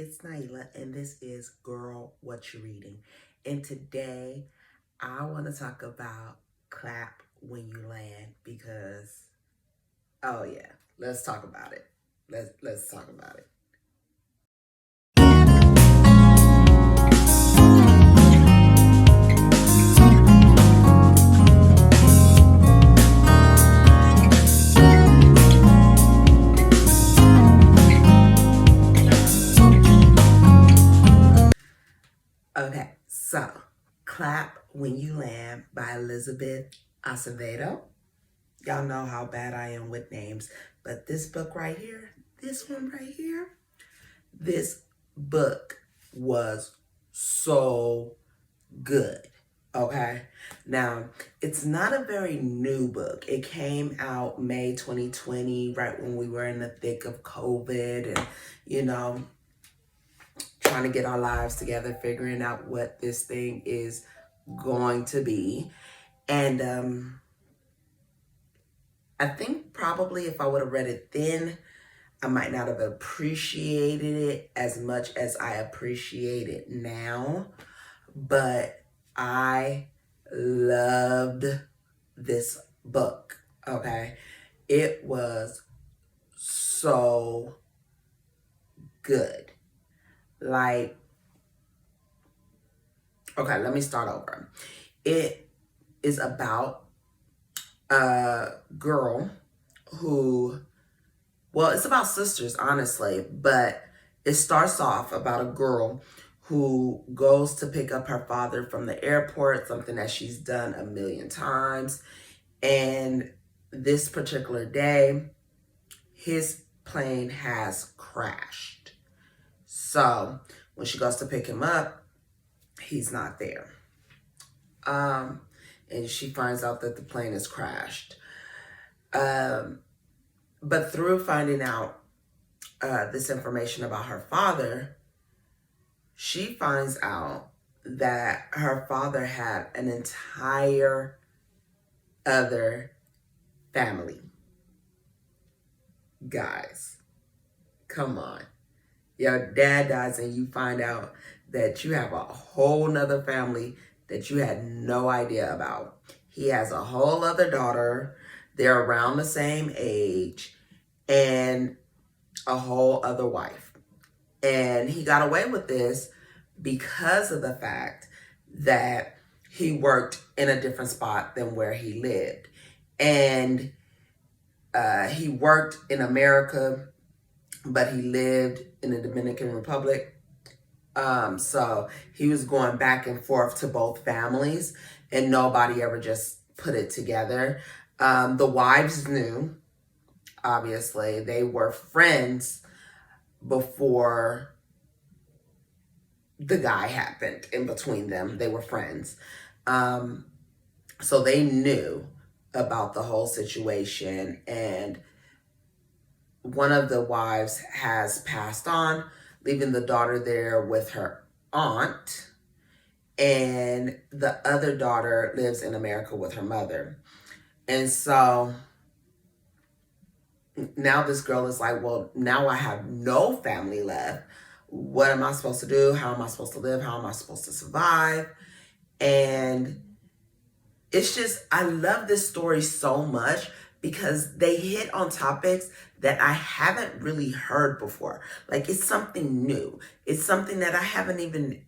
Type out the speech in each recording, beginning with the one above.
it's Naila, and this is Girl What You Reading. And today I want to talk about Clap When You Land because, oh yeah, let's talk about it. Let's talk about it. Okay, so Clap When You Land by Elizabeth Acevedo. Y'all know how bad I am with names, but this book right here, this one right here, this book was so good. Okay. Now, it's not a very new book. It came out May 2020, right when we were in the thick of COVID and, you know, trying to get our lives together, figuring out what this thing is going to be. And I think probably if I would have read it then, I might not have appreciated it as much as I appreciate it now. But I loved this book, okay? It was so good. Like, okay, let me start over. It is about a girl who, well, it's about sisters, honestly, but it starts off about a girl who goes to pick up her father from the airport, something that she's done a million times. And this particular day, his plane has crashed. So when she goes to pick him up, he's not there. And she finds out that the plane has crashed. But through finding out this information about her father, she finds out that her father had an entire other family. Guys, come on. Your dad dies and you find out that you have a whole nother family that you had no idea about. He has a whole other daughter. They're around the same age and a whole other wife. And he got away with this because of the fact that he worked in a different spot than where he lived. And he worked in America, but he lived in the Dominican Republic. So he was going back and forth to both families, and nobody ever just put it together. The wives knew, obviously. They were friends before the guy happened in between them. They were friends. So they knew about the whole situation. And one of the wives has passed on, leaving the daughter there with her aunt. And the other daughter lives in America with her mother. And so now this girl is like, well, now I have no family left. What am I supposed to do? How am I supposed to live? How am I supposed to survive? And it's just, I love this story so much because they hit on topics that I haven't really heard before. Like, it's something new. It's something that I haven't even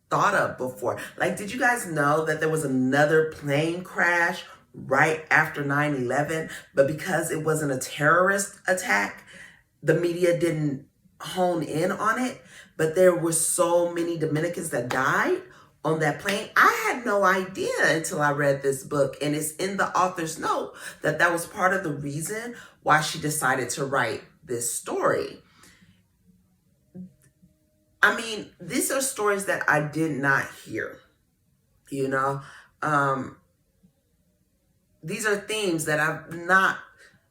thought of before. Like, did you guys know that there was another plane crash right after 9/11? But because it wasn't a terrorist attack, the media didn't hone in on it. But there were so many Dominicans that died on that plane. I had no idea until I read this book. And it's in the author's note that that was part of the reason why she decided to write this story. I mean, these are stories that I did not hear, you know? These are themes that I've not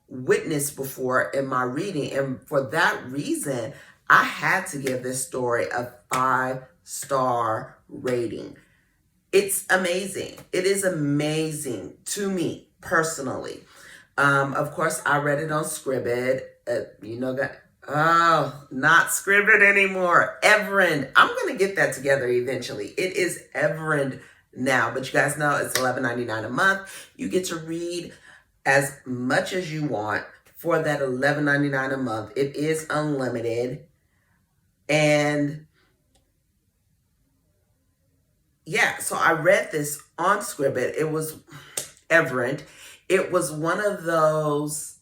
witnessed before in my reading. And for that reason, I had to give this story a 5-star rating. It's amazing. It is amazing to me personally. Of course, I read it on Scribd. You know that Oh, not Scribd anymore. Everend. I'm gonna get that together eventually. It is Everend now, but you guys know it's $11.99 a month. You get to read as much as you want for that $11.99 a month. It is unlimited. And yeah, so I read this on Scribd. It was Everend. It was one of those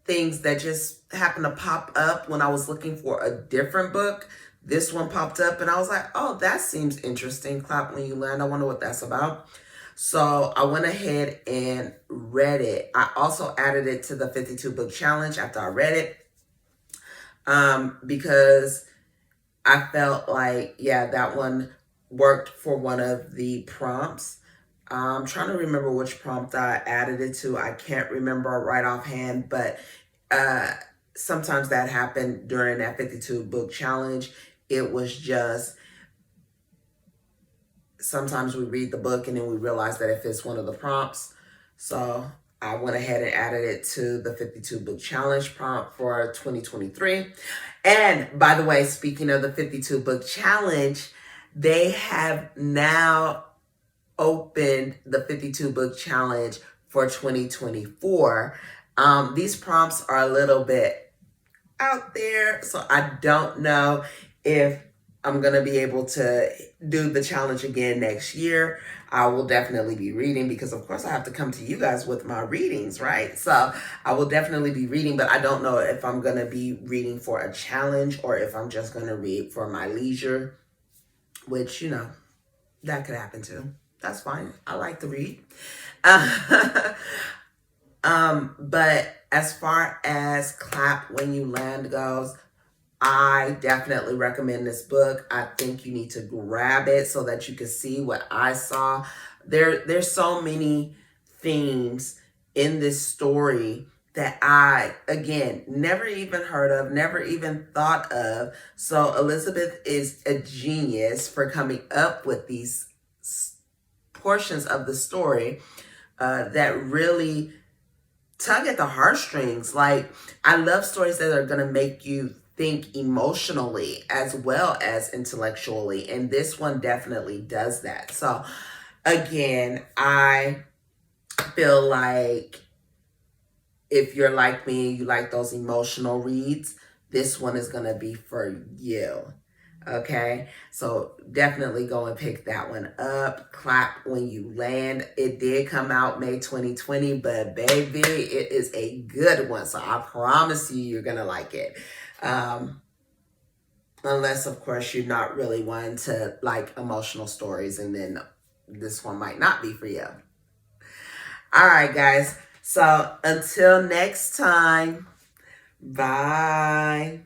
things that just happened to pop up when I was looking for a different book. This one popped up and I was like, oh, that seems interesting. Clap When You Land. I wonder what that's about. So I went ahead and read it. I also added it to the 52 book challenge after I read it, because I felt like, yeah, that one worked for one of the prompts. I'm trying to remember which prompt I added it to. I can't remember right offhand, but sometimes that happened during that 52 book challenge. It was just, sometimes we read the book and then we realize that it fits one of the prompts. So I went ahead and added it to the 52 book challenge prompt for 2023. And by the way, speaking of the 52 book challenge, they have now opened the 52 book challenge for 2024. These prompts are a little bit out there, so I don't know if I'm going to be able to do the challenge again next year. I will definitely be reading because, of course, I have to come to you guys with my readings, right? So I will definitely be reading, but I don't know if I'm going to be reading for a challenge or if I'm just going to read for my leisure, which, you know, that could happen too. That's fine. I like to read. But as far as Clap When You Land goes, I definitely recommend this book. I think you need to grab it so that you can see what I saw. There's so many themes in this story that I, again, never even heard of, never even thought of. So Elizabeth is a genius for coming up with these portions of the story that really tug at the heartstrings. Like, I love stories that are going to make you think emotionally as well as intellectually, and this one definitely does that. So again, I feel like if you're like me, you like those emotional reads, this one is going to be for you. Okay, so definitely go and pick that one up. Clap When You Land. It did come out May 2020, but baby, it is a good one. So I promise you, you're going to like it. Unless, of course, you're not really one to like emotional stories, and then this one might not be for you. All right, guys. So until next time, bye.